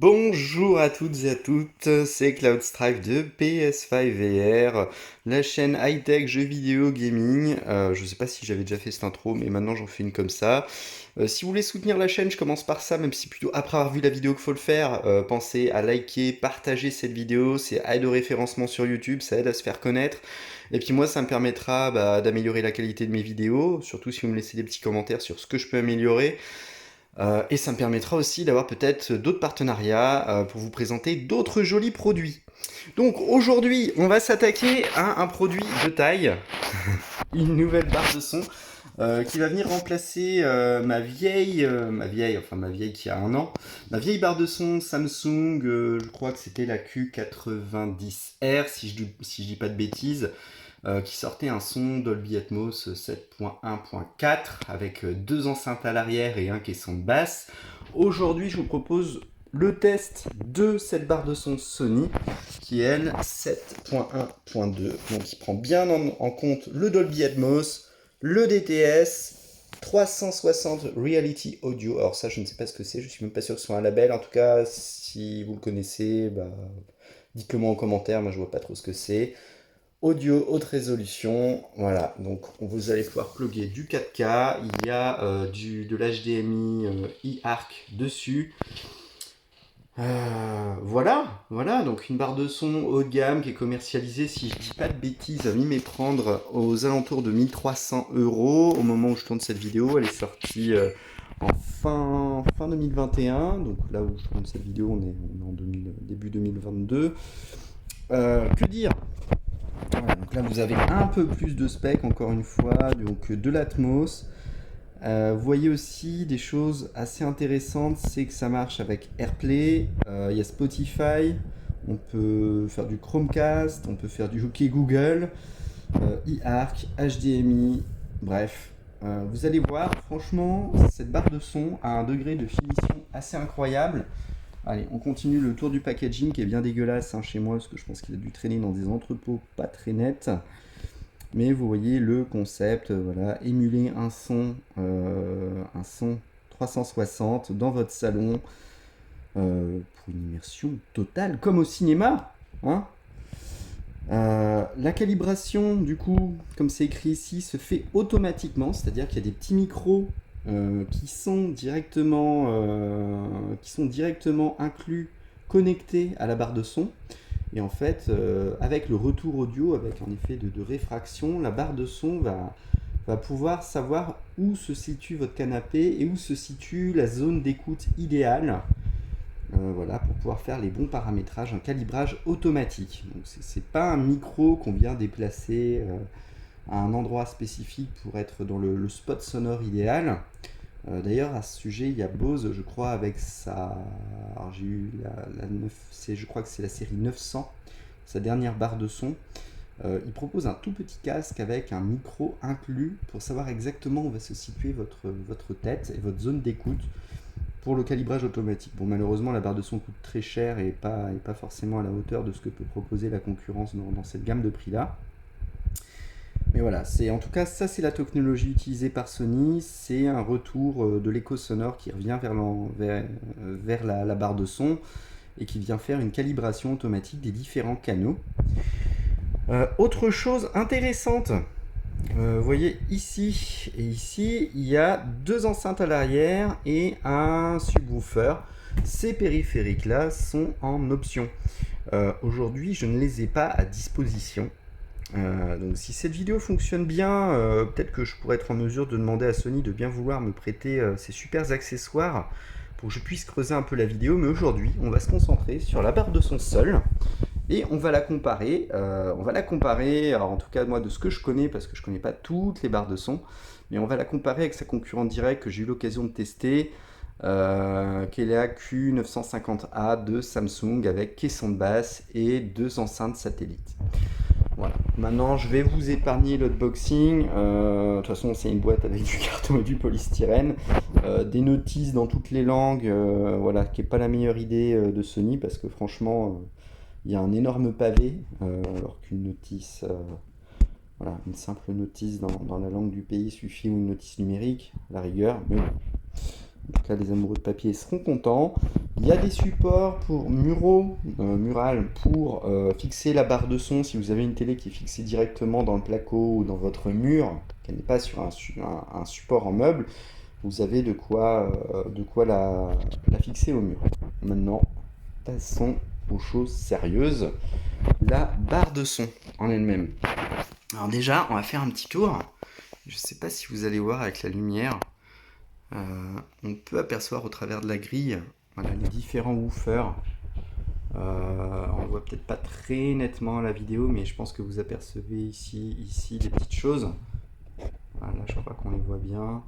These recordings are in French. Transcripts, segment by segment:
Bonjour à toutes et à toutes, c'est Cloudstrife de PS5VR, la chaîne high-tech jeux vidéo gaming. Je sais pas si j'avais déjà fait cette intro, mais maintenant j'en fais une comme ça. Si vous voulez soutenir la chaîne, je commence par ça, même si plutôt après avoir vu la vidéo qu'il faut le faire, pensez à liker, partager cette vidéo, c'est aide au référencement sur YouTube, ça aide à se faire connaître. Et puis moi, ça me permettra d'améliorer la qualité de mes vidéos, surtout si vous me laissez des petits commentaires sur ce que je peux améliorer. Et ça me permettra aussi d'avoir peut-être d'autres partenariats pour vous présenter d'autres jolis produits. Donc aujourd'hui, on va s'attaquer à un produit de taille, une nouvelle barre de son qui va venir remplacer ma vieille qui a un an, ma vieille barre de son Samsung, je crois que c'était la Q90R si je dis pas de bêtises. Qui sortait un son Dolby Atmos 7.1.4 avec deux enceintes à l'arrière et un caisson de basse. Aujourd'hui, je vous propose le test de cette barre de son Sony qui est elle 7.1.2, donc qui prend bien en compte le Dolby Atmos, le DTS, 360 Reality Audio. Alors ça, je ne sais pas ce que c'est, je suis même pas sûr que ce soit un label. En tout cas, si vous le connaissez, dites-le moi en commentaire, moi je vois pas trop ce que c'est. Audio haute résolution, voilà, donc vous allez pouvoir plugger du 4K, il y a de l'HDMI eARC dessus. Voilà, donc une barre de son haut de gamme qui est commercialisée, si je dis pas de bêtises, à m'y méprendre, aux alentours de 1300 € au moment où je tourne cette vidéo. Elle est sortie en fin 2021, donc là où je tourne cette vidéo, on est en début 2022. Que dire? Voilà, donc là vous avez un peu plus de spec encore une fois, donc de l'Atmos. Vous voyez aussi des choses assez intéressantes, c'est que ça marche avec AirPlay, il y a Spotify, on peut faire du Chromecast, on peut faire du OK Google, eARC, HDMI, bref. Vous allez voir, franchement, cette barre de son a un degré de finition assez incroyable. Allez, on continue le tour du packaging qui est bien dégueulasse chez moi parce que je pense qu'il a dû traîner dans des entrepôts pas très nets. Mais vous voyez le concept, voilà, émuler un son 360 dans votre salon pour une immersion totale comme au cinéma. Hein. La calibration, du coup, comme c'est écrit ici, se fait automatiquement, c'est-à-dire qu'il y a des petits micros qui sont directement inclus, connectés à la barre de son. Et en fait, avec le retour audio, avec un effet de réfraction, la barre de son va pouvoir savoir où se situe votre canapé et où se situe la zone d'écoute idéale. Voilà, pour pouvoir faire les bons paramétrages, un calibrage automatique. Donc c'est pas un micro qu'on vient déplacer à un endroit spécifique pour être dans le spot sonore idéal. D'ailleurs, à ce sujet, il y a Bose, je crois, avec sa. Alors, j'ai eu la 9, je crois que c'est la série 900, sa dernière barre de son. Il propose un tout petit casque avec un micro inclus pour savoir exactement où va se situer votre tête et votre zone d'écoute pour le calibrage automatique. Bon, malheureusement, la barre de son coûte très cher et pas forcément à la hauteur de ce que peut proposer la concurrence dans cette gamme de prix-là. Mais voilà, en tout cas, ça c'est la technologie utilisée par Sony, c'est un retour de l'écho sonore qui revient vers la barre de son et qui vient faire une calibration automatique des différents canaux. Autre chose intéressante, vous voyez ici et ici, il y a deux enceintes à l'arrière et un subwoofer. Ces périphériques-là sont en option. Aujourd'hui, je ne les ai pas à disposition. Donc si cette vidéo fonctionne bien, peut-être que je pourrais être en mesure de demander à Sony de bien vouloir me prêter ces super accessoires pour que je puisse creuser un peu la vidéo. Mais aujourd'hui, on va se concentrer sur la barre de son seul et on va la comparer. Alors en tout cas moi de ce que je connais, parce que je connais pas toutes les barres de son, mais on va la comparer avec sa concurrente directe que j'ai eu l'occasion de tester, qui est la Q950A de Samsung avec caisson de basse et deux enceintes satellites. Voilà. Maintenant, je vais vous épargner l'unboxing. De toute façon, c'est une boîte avec du carton et du polystyrène. Des notices dans toutes les langues, voilà, qui n'est pas la meilleure idée de Sony parce que franchement, il y a un énorme pavé, alors qu'une notice, voilà, une simple notice dans la langue du pays suffit, ou une notice numérique, à la rigueur. Mais bon. En tout cas, les amoureux de papier seront contents. Il y a des supports pour mural, pour fixer la barre de son si vous avez une télé qui est fixée directement dans le placo ou dans votre mur, qui n'est pas sur un support en meuble. Vous avez de quoi la fixer au mur. Maintenant, passons aux choses sérieuses. La barre de son en elle-même. Alors déjà, on va faire un petit tour. Je ne sais pas si vous allez voir avec la lumière. On peut apercevoir au travers de la grille, voilà, les différents woofers. On voit peut-être pas très nettement à la vidéo, mais je pense que vous apercevez ici les petites choses. Voilà, je crois qu'on les voit bien.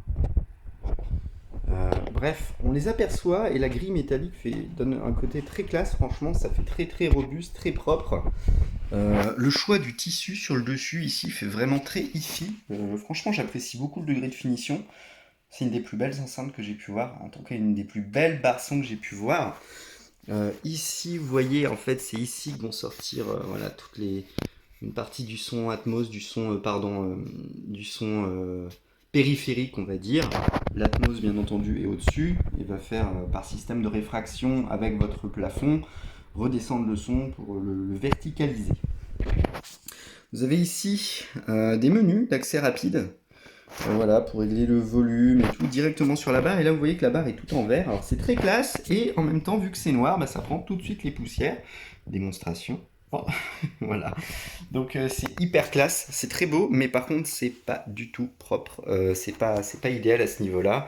Bref, on les aperçoit et la grille métallique donne un côté très classe. Franchement, ça fait très très robuste, très propre. Le choix du tissu sur le dessus ici fait vraiment très hi-fi. Franchement, j'apprécie beaucoup le degré de finition. C'est une des plus belles enceintes que j'ai pu voir, en tout cas une des plus belles barres-sons que j'ai pu voir. Ici, vous voyez, en fait, c'est ici que vont sortir voilà, une partie du son Atmos, du son périphérique, on va dire. L'Atmos, bien entendu, est au-dessus et va faire, par système de réfraction avec votre plafond, redescendre le son pour le verticaliser. Vous avez ici des menus d'accès rapide. Voilà, pour régler le volume et tout directement sur la barre. Et là, vous voyez que la barre est tout en vert. Alors, c'est très classe. Et en même temps, vu que c'est noir, bah, ça prend tout de suite les poussières. Démonstration. Oh, voilà. Donc, c'est hyper classe. C'est très beau. Mais par contre, c'est pas du tout propre. C'est pas idéal à ce niveau-là.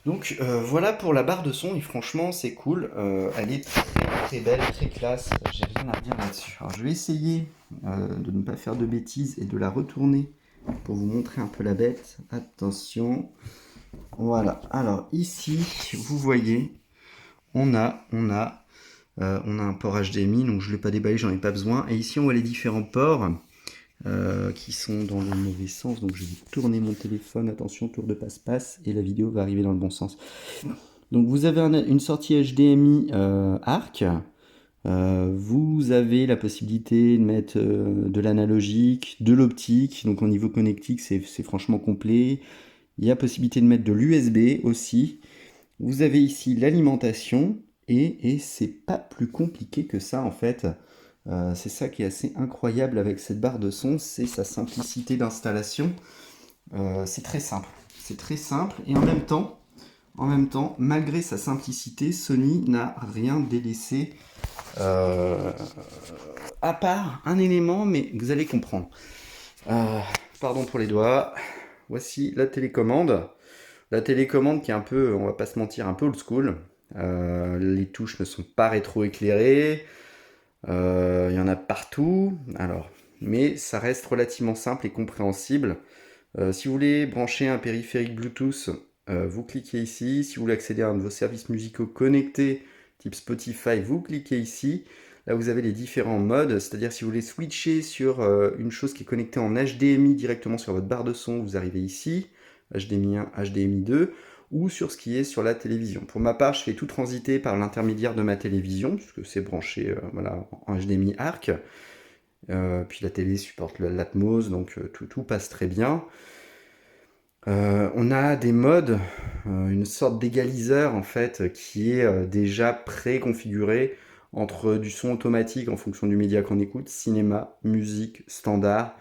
Donc, voilà pour la barre de son. Et franchement, c'est cool. Elle est très, très belle, très classe. J'ai rien à dire là-dessus. Alors, je vais essayer de ne pas faire de bêtises et de la retourner pour vous montrer un peu la bête. Attention. Voilà. Alors ici, vous voyez, on a un port HDMI, donc je ne l'ai pas déballé, j'en ai pas besoin. Et ici, on voit les différents ports qui sont dans le mauvais sens. Donc je vais tourner mon téléphone. Attention, tour de passe-passe. Et la vidéo va arriver dans le bon sens. Donc vous avez une sortie HDMI ARC. Vous avez la possibilité de mettre de l'analogique, de l'optique, donc au niveau connectique c'est franchement complet. Il y a possibilité de mettre de l'USB aussi. Vous avez ici l'alimentation et c'est pas plus compliqué que ça en fait. C'est ça qui est assez incroyable avec cette barre de son, c'est sa simplicité d'installation. C'est très simple et en même temps, malgré sa simplicité, Sony n'a rien délaissé. À part un élément, mais vous allez comprendre. Pardon pour les doigts. Voici la télécommande. La télécommande qui est un peu, on va pas se mentir, un peu old school. Les touches ne sont pas rétro-éclairées. Il y en a partout. Alors, mais ça reste relativement simple et compréhensible. Si vous voulez brancher un périphérique Bluetooth, vous cliquez ici. Si vous voulez accéder à un de vos services musicaux connectés, type Spotify, vous cliquez ici. Là, vous avez les différents modes, c'est-à-dire si vous voulez switcher sur une chose qui est connectée en HDMI directement sur votre barre de son, vous arrivez ici, HDMI 1, HDMI 2, ou sur ce qui est sur la télévision. Pour ma part, je fais tout transiter par l'intermédiaire de ma télévision, puisque c'est branché voilà, en HDMI ARC. Puis la télé supporte l'Atmos, donc tout passe très bien. On a des modes, une sorte d'égaliseur en fait, qui est déjà préconfiguré entre du son automatique en fonction du média qu'on écoute, cinéma, musique, standard.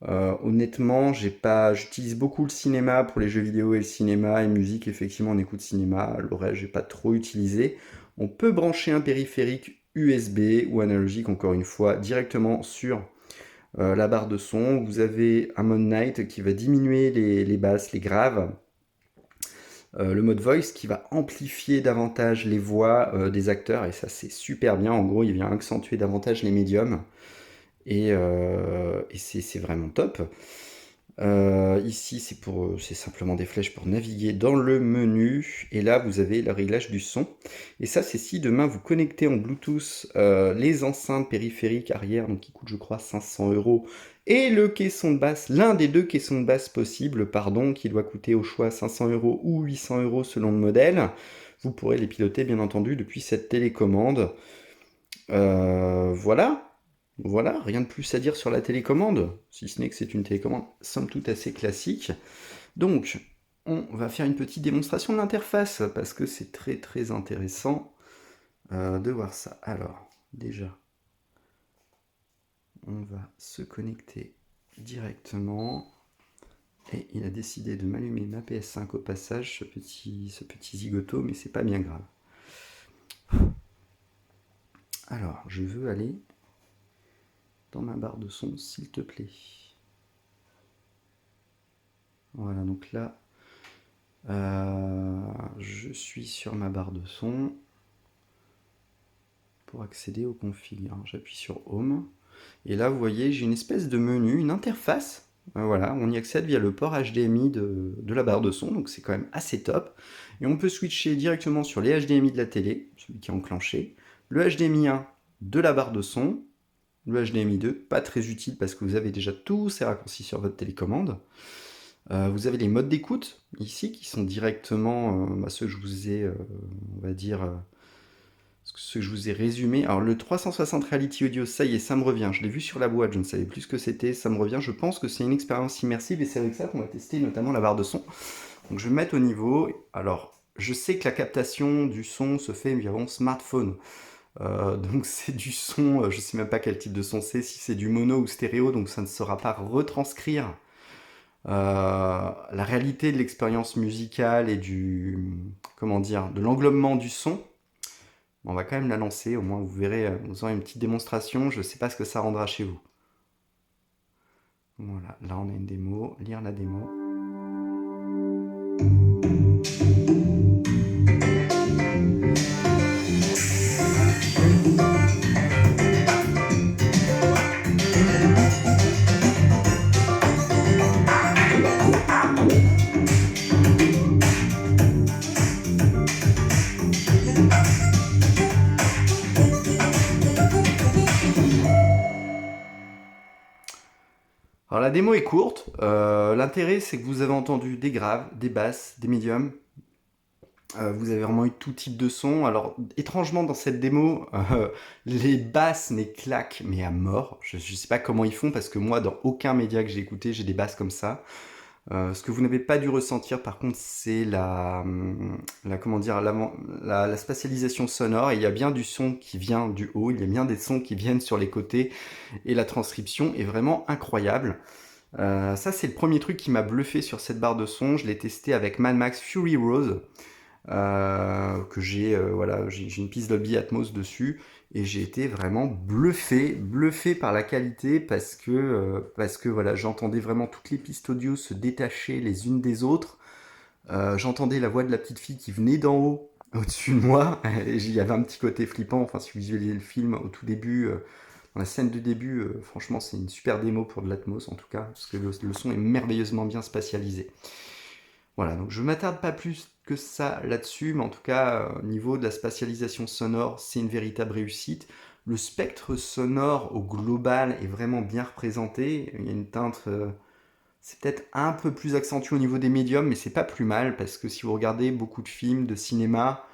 Honnêtement, j'utilise beaucoup le cinéma pour les jeux vidéo et le cinéma, et musique, effectivement, on écoute cinéma, le reste, j'ai pas trop utilisé. On peut brancher un périphérique USB ou analogique, encore une fois, directement sur la barre de son. Vous avez un mode night qui va diminuer les basses, les graves. Le mode voice qui va amplifier davantage les voix des acteurs, et ça c'est super bien. En gros, il vient accentuer davantage les médiums, et c'est vraiment top. Ici, c'est simplement des flèches pour naviguer dans le menu. Et là, vous avez le réglage du son. Et ça, c'est si demain vous connectez en Bluetooth les enceintes périphériques arrière, donc qui coûtent, je crois, 500 €, et le caisson de basse, l'un des deux caissons de basse possibles, pardon, qui doit coûter au choix 500 € ou 800 € selon le modèle. Vous pourrez les piloter, bien entendu, depuis cette télécommande. Voilà. Voilà, rien de plus à dire sur la télécommande, si ce n'est que c'est une télécommande somme toute assez classique. Donc, on va faire une petite démonstration de l'interface parce que c'est très très intéressant de voir ça. Alors, déjà, on va se connecter directement. Et il a décidé de m'allumer ma PS5 au passage, ce petit zigoto, mais c'est pas bien grave. Alors, je veux aller dans ma barre de son, s'il te plaît. Voilà, donc là, je suis sur ma barre de son. Pour accéder au config, j'appuie sur Home. Et là, vous voyez, j'ai une espèce de menu, une interface. Voilà, on y accède via le port HDMI de la barre de son, donc c'est quand même assez top. Et on peut switcher directement sur les HDMI de la télé, celui qui est enclenché, le HDMI 1 de la barre de son, le HDMI 2, pas très utile parce que vous avez déjà tous ces raccourcis sur votre télécommande. Vous avez les modes d'écoute ici qui sont directement ceux que je vous ai, on va dire, ce que je vous ai résumé. Alors le 360 Reality Audio, ça y est, ça me revient. Je l'ai vu sur la boîte, je ne savais plus ce que c'était, ça me revient. Je pense que c'est une expérience immersive et c'est avec ça qu'on va tester notamment la barre de son. Donc je vais me mettre au niveau. Alors je sais que la captation du son se fait via mon smartphone. Donc c'est du son, je ne sais même pas quel type de son c'est, si c'est du mono ou stéréo, donc ça ne saura pas retranscrire la réalité de l'expérience musicale et comment dire, de l'englobement du son. On va quand même la lancer, au moins vous verrez, vous aurez une petite démonstration, je ne sais pas ce que ça rendra chez vous. Voilà, là on a une démo, lire la démo. Alors la démo est courte, l'intérêt c'est que vous avez entendu des graves, des basses, des médiums, vous avez vraiment eu tout type de son. Alors étrangement dans cette démo, les basses mais claquent mais à mort. Je sais pas comment ils font parce que moi dans aucun média que j'ai écouté j'ai des basses comme ça. Ce que vous n'avez pas dû ressentir par contre c'est comment dire, la spatialisation sonore. Il y a bien du son qui vient du haut, il y a bien des sons qui viennent sur les côtés et la transcription est vraiment incroyable. Ça c'est le premier truc qui m'a bluffé sur cette barre de son. Je l'ai testé avec Mad Max Fury Road. Que voilà, j'ai une piste Dolby Atmos dessus et j'ai été vraiment bluffé par la qualité parce que voilà, j'entendais vraiment toutes les pistes audio se détacher les unes des autres. J'entendais la voix de la petite fille qui venait d'en haut au-dessus de moi et il y avait un petit côté flippant. Enfin, si vous visualisez le film au tout début, dans la scène de début, franchement c'est une super démo pour de l'Atmos en tout cas parce que le son est merveilleusement bien spatialisé. Voilà, donc je ne m'attarde pas plus que ça là-dessus, mais en tout cas, au niveau de la spatialisation sonore, c'est une véritable réussite. Le spectre sonore au global est vraiment bien représenté. Il y a une teinte, c'est peut-être un peu plus accentué au niveau des médiums, mais c'est pas plus mal, parce que si vous regardez beaucoup de films, de cinéma,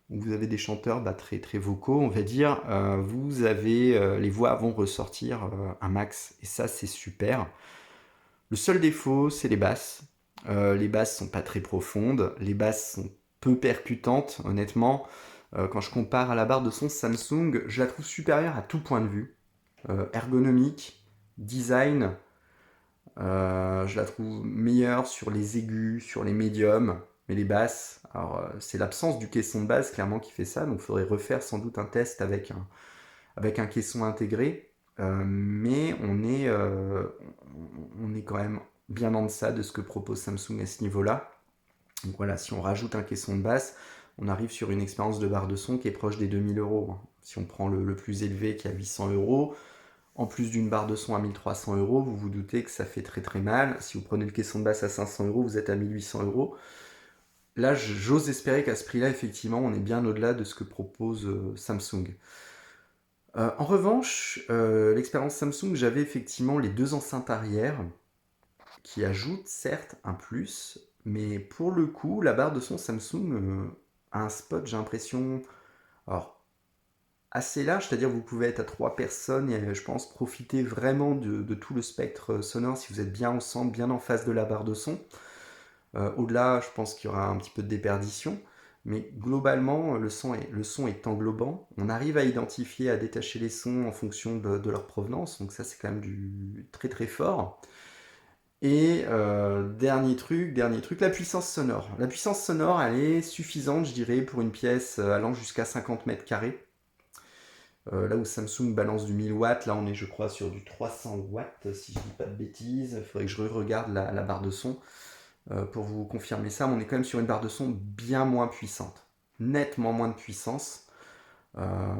où vous avez des chanteurs très, très vocaux, on va dire, vous avez, les voix vont ressortir un max, et ça c'est super. Le seul défaut, c'est les basses. Les basses sont pas très profondes, les basses sont peu percutantes, honnêtement. Quand je compare à la barre de son Samsung, je la trouve supérieure à tout point de vue. Ergonomique, design, je la trouve meilleure sur les aigus, sur les médiums, mais les basses, alors c'est l'absence du caisson de base clairement qui fait ça, donc il faudrait refaire sans doute un test avec un caisson intégré. Mais on est quand même bien en deçà de ce que propose Samsung à ce niveau-là. Donc voilà, si on rajoute un caisson de basse, on arrive sur une expérience de barre de son qui est proche des 2000 euros. Si on prend le plus élevé qui est à 800 euros, en plus d'une barre de son à 1300 euros, vous vous doutez que ça fait très très mal. Si vous prenez le caisson de basse à 500 euros, vous êtes à 1800 euros. Là, j'ose espérer qu'à ce prix-là, effectivement, on est bien au-delà de ce que propose Samsung. En revanche, l'expérience Samsung, j'avais effectivement les deux enceintes arrière qui ajoutent certes un plus, mais pour le coup, la barre de son Samsung a un spot, j'ai l'impression, alors, assez large, c'est-à-dire vous pouvez être à 3 personnes et je pense profiter vraiment de tout le spectre sonore si vous êtes bien ensemble, bien en face de la barre de son. Au-delà, je pense qu'il y aura un petit peu de déperdition, mais globalement, le son est englobant. On arrive à identifier, à détacher les sons en fonction de leur provenance, donc ça c'est quand même du très très fort. Et dernier truc, la puissance sonore. La puissance sonore, elle est suffisante, je dirais, pour une pièce allant jusqu'à 50 mètres carrés. Là où Samsung balance du 1000 watts, là on est je crois sur du 300 watts, si je dis pas de bêtises. Il faudrait que je regarde la barre de son pour vous confirmer ça, mais on est quand même sur une barre de son bien moins puissante. Nettement moins de puissance.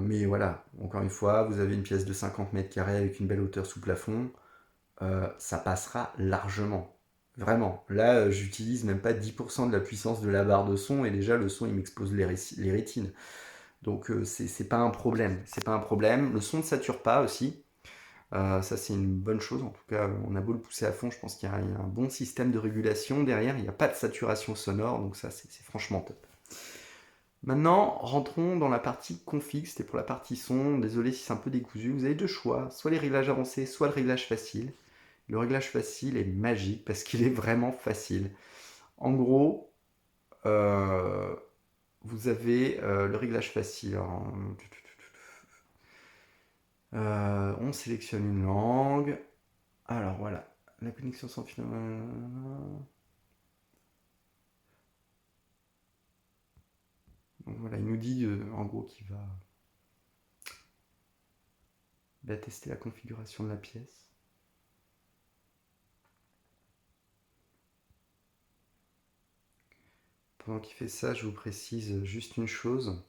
Mais voilà, encore une fois, vous avez une pièce de 50 mètres carrés avec une belle hauteur sous plafond, ça passera largement. Vraiment. Là, j'utilise même pas 10% de la puissance de la barre de son et déjà le son il m'explose les rétines. Donc c'est pas un problème. C'est pas un problème. Le son ne sature pas aussi. Ça c'est une bonne chose. En tout cas, on a beau le pousser à fond, je pense qu'il y a un bon système de régulation derrière. Il n'y a pas de saturation sonore, donc ça c'est franchement top. Maintenant, rentrons dans la partie config. C'était pour la partie son. Désolé si c'est un peu décousu. Vous avez deux choix, soit les réglages avancés, soit le réglage facile. Le réglage facile est magique parce qu'il est vraiment facile. En gros, vous avez le réglage facile. Alors, on sélectionne une langue. Alors voilà, la connexion sans fil. Donc voilà, il nous dit en gros qu'il va tester la configuration de la pièce. Pendant qu'il fait ça, je vous précise juste une chose.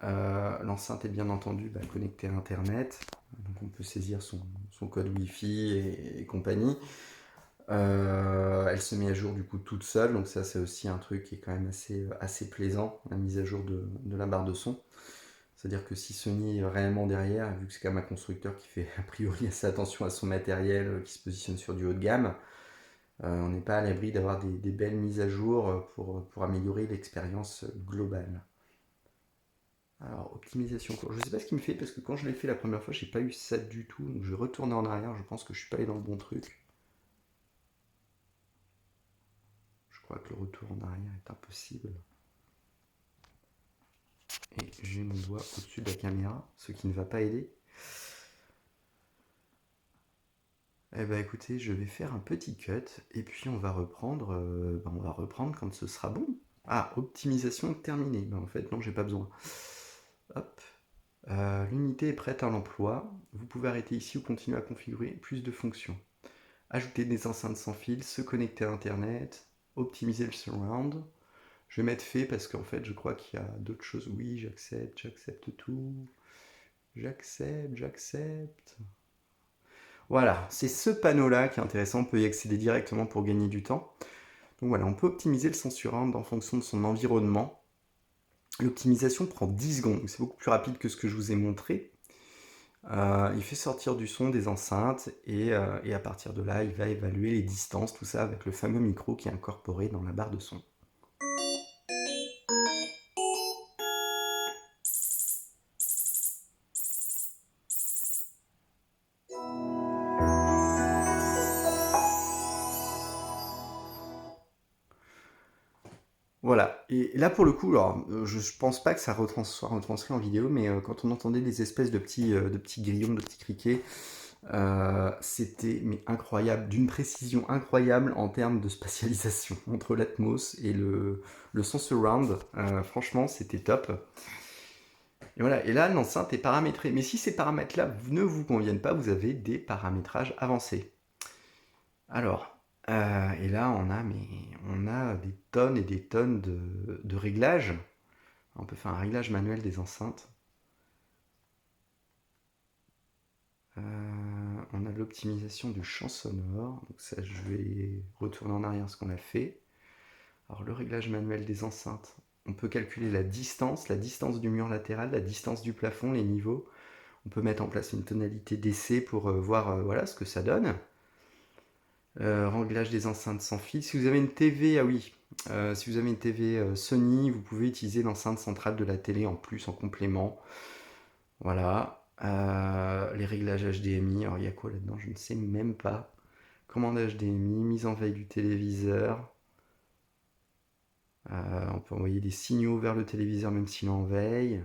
L'enceinte est bien entendu connectée à Internet, donc on peut saisir son code Wi-Fi et compagnie. Elle se met à jour du coup toute seule, donc ça c'est aussi un truc qui est quand même assez plaisant, la mise à jour de la barre de son. C'est-à-dire que si Sony est réellement derrière, vu que c'est quand même un constructeur qui fait a priori assez attention à son matériel, qui se positionne sur du haut de gamme, on n'est pas à l'abri d'avoir des belles mises à jour pour améliorer l'expérience globale. Alors, optimisation courbe. Je ne sais pas ce qu'il me fait parce que quand je l'ai fait la première fois, j'ai pas eu ça du tout. Donc je vais retourner en arrière. Je pense que je suis pas allé dans le bon truc. Je crois que le retour en arrière est impossible. Et j'ai mon doigt au-dessus de la caméra, ce qui ne va pas aider. Eh ben écoutez, je vais faire un petit cut et puis on va reprendre quand ce sera bon. Ah, optimisation terminée. Ben, en fait, non, j'ai pas besoin. Hop. L'unité est prête à l'emploi. Vous pouvez arrêter ici ou continuer à configurer plus de fonctions. Ajouter des enceintes sans fil, se connecter à Internet, optimiser le surround. Je vais mettre fait parce qu'en fait, je crois qu'il y a d'autres choses. Oui, j'accepte tout. J'accepte. Voilà, c'est ce panneau-là qui est intéressant. On peut y accéder directement pour gagner du temps. Donc voilà, on peut optimiser le son surround en fonction de son environnement. L'optimisation prend 10 secondes, c'est beaucoup plus rapide que ce que je vous ai montré. Il fait sortir du son des enceintes et à partir de là, il va évaluer les distances, tout ça avec le fameux micro qui est incorporé dans la barre de son. Voilà, et là pour le coup, alors, je pense pas que ça soit retranscrit en vidéo, mais quand on entendait des espèces de petits grillons, de petits criquets, c'était mais incroyable, d'une précision incroyable en termes de spatialisation entre l'Atmos et le son surround. Franchement, c'était top. Et voilà, et là, l'enceinte est paramétrée. Mais si ces paramètres-là ne vous conviennent pas, vous avez des paramétrages avancés. Alors, et là, on a des tonnes et des tonnes de réglages. On peut faire un réglage manuel des enceintes. On a l'optimisation du champ sonore. Donc ça, je vais retourner en arrière ce qu'on a fait. Alors le réglage manuel des enceintes. On peut calculer la distance du mur latéral, la distance du plafond, les niveaux. On peut mettre en place une tonalité d'essai pour voir voilà, ce que ça donne. Réglage des enceintes sans fil. Si vous avez une TV, ah oui, si vous avez une TV Sony, vous pouvez utiliser l'enceinte centrale de la télé en plus, en complément. Voilà. Les réglages HDMI, alors il y a quoi là-dedans? Je ne sais même pas. Commande HDMI, mise en veille du téléviseur. On peut envoyer des signaux vers le téléviseur même s'il est en veille.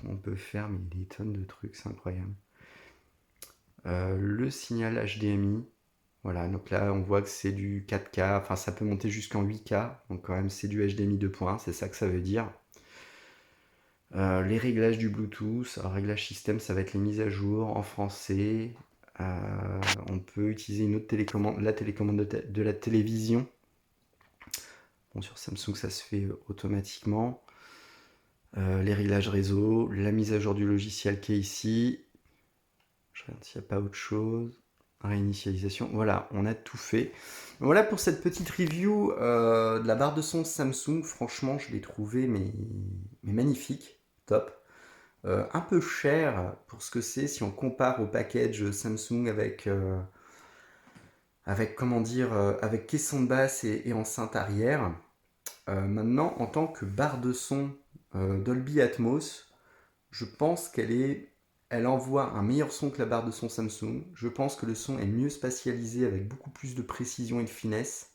On peut faire mais des tonnes de trucs, c'est incroyable. Le signal HDMI. Voilà, donc là on voit que c'est du 4K, enfin ça peut monter jusqu'en 8K, donc quand même c'est du HDMI 2 points, c'est ça que ça veut dire. Les réglages du Bluetooth, alors réglage système ça va être les mises à jour en français. On peut utiliser une autre télécommande, la télécommande de la télévision. Bon, sur Samsung ça se fait automatiquement. Les réglages réseau, la mise à jour du logiciel qui est ici. Je regarde s'il n'y a pas autre chose. Réinitialisation, voilà, on a tout fait. Voilà pour cette petite review de la barre de son Samsung. Franchement, je l'ai trouvé mais magnifique, top. Un peu cher pour ce que c'est si on compare au package Samsung avec comment dire, avec caisson de basse et enceinte arrière. Maintenant, en tant que barre de son Dolby Atmos, je pense elle envoie un meilleur son que la barre de son Samsung. Je pense que le son est mieux spatialisé avec beaucoup plus de précision et de finesse.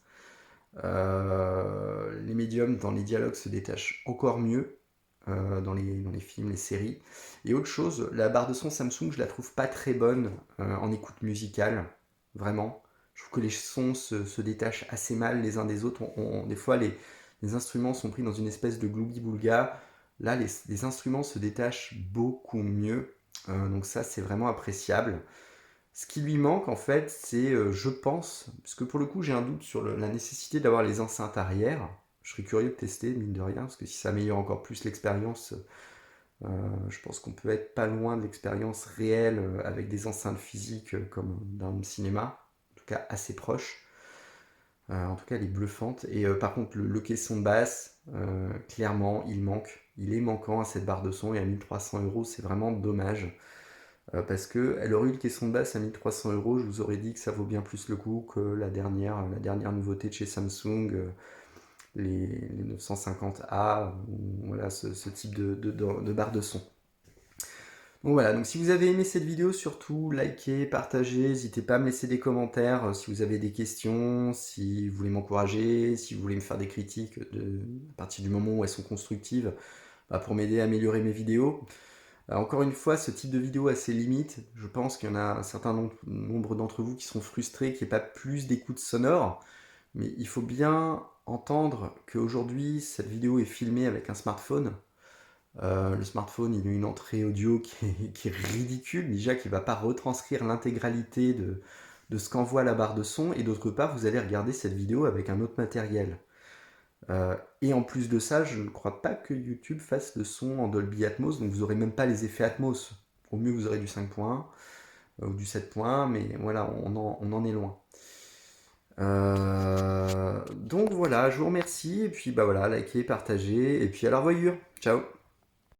Les médiums dans les dialogues se détachent encore mieux dans les films, les séries. Et autre chose, la barre de son Samsung, je la trouve pas très bonne en écoute musicale, vraiment. Je trouve que les sons se détachent assez mal les uns des autres. Des fois, les instruments sont pris dans une espèce de gloubi-boulga. Là, les instruments se détachent beaucoup mieux. Donc ça, c'est vraiment appréciable. Ce qui lui manque, en fait, c'est, je pense, parce que pour le coup, j'ai un doute sur la nécessité d'avoir les enceintes arrière. Je serais curieux de tester, mine de rien, parce que si ça améliore encore plus l'expérience, je pense qu'on peut être pas loin de l'expérience réelle avec des enceintes physiques comme dans le cinéma, en tout cas assez proche. En tout cas, elle est bluffante. Et par contre, le caisson de basse, clairement, il manque. Il est manquant à cette barre de son et à 1300 €, c'est vraiment dommage. Parce qu'elle aurait eu le caisson de basse à 1300 €, je vous aurais dit que ça vaut bien plus le coup que la dernière nouveauté de chez Samsung, les 950A, ou voilà, ce type de barre de son. Donc voilà, donc si vous avez aimé cette vidéo, surtout likez, partagez, n'hésitez pas à me laisser des commentaires si vous avez des questions, si vous voulez m'encourager, si vous voulez me faire des critiques à partir du moment où elles sont constructives, pour m'aider à améliorer mes vidéos. Encore une fois, ce type de vidéo a ses limites. Je pense qu'il y en a un certain nombre d'entre vous qui seront frustrés qu'il n'y ait pas plus d'écoute sonore. Mais il faut bien entendre qu'aujourd'hui, cette vidéo est filmée avec un smartphone. Le smartphone, il a une entrée audio qui est ridicule. Déjà, qui ne va pas retranscrire l'intégralité de ce qu'envoie la barre de son. Et d'autre part, vous allez regarder cette vidéo avec un autre matériel. Et en plus de ça, je ne crois pas que YouTube fasse le son en Dolby Atmos, donc vous n'aurez même pas les effets Atmos. Au mieux, vous aurez du 5.1 ou du 7.1, mais voilà, on en est loin. Donc voilà, je vous remercie, et puis bah voilà, likez, partagez, et puis à la revoyure. Ciao!